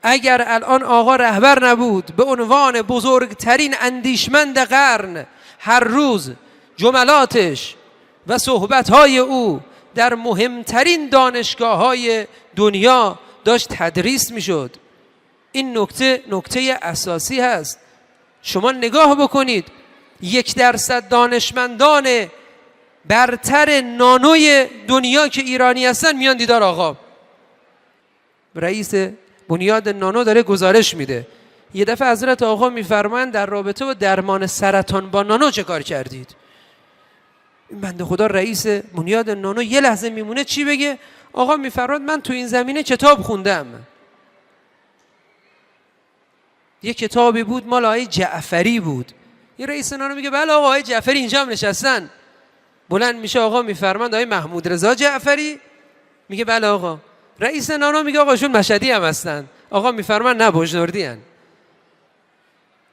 اگر الان آقا رهبر نبود، به عنوان بزرگترین اندیشمند قرن، هر روز جملاتش و صحبتهای او در مهمترین دانشگاه‌های دنیا داشت تدریس میشد. این نکته اساسی هست. شما نگاه بکنید، 1% دانشمندان برتر نانوی دنیا که ایرانی هستن میان دیدار آقا. رئیس بنیاد نانو داره گزارش میده. یه دفعه حضرت آقا میفرمایند در رابطه با درمان سرطان با نانو چه کار کردید؟ این بنده خدا رئیس بنیاد نانو یه لحظه میمونه چی بگه؟ آقا میفرماید من تو این زمینه کتاب خوندم. یه کتابی بود مال آقای جعفری بود. یه رئیس نانو میگه بله آقا آقای جعفری اینجا هم نشستن. بلند میشه آقا میفرماند آقای محمود رضا جعفری؟ میگه بله آقا. رئیس نانو میگه آقا شون مشهدی هم هستن. آقا میفرماند نه بوجنوردی هن.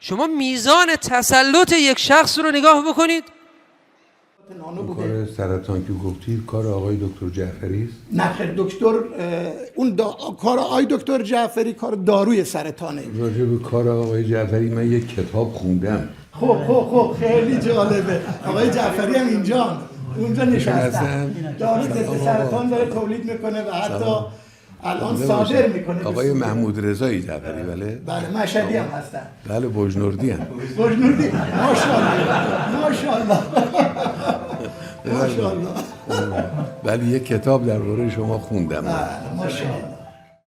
شما میزان تسلط یک شخص رو نگاه بکنید. کار سرطان که گفتید کار آقای دکتر جعفری است؟ نه خیر دکتر، اون کار آقای دکتر جعفری کار داروی سرطانه. راجع به کار آقای جعفری من یک کتاب خوندم. خب خیلی جالبه. آقای جعفری هم اونجا نشستن. دارو ضد سرطان داره تولید میکنه و حتی الان صادر میکنه. آقای محمود رضا جعفری بله؟ بله مشهدی هم هستن. بله بوجنوردی هم. بوجنوردی ماشاءالله. بله یک کتاب درباره شما خوندم. ماشاءالله.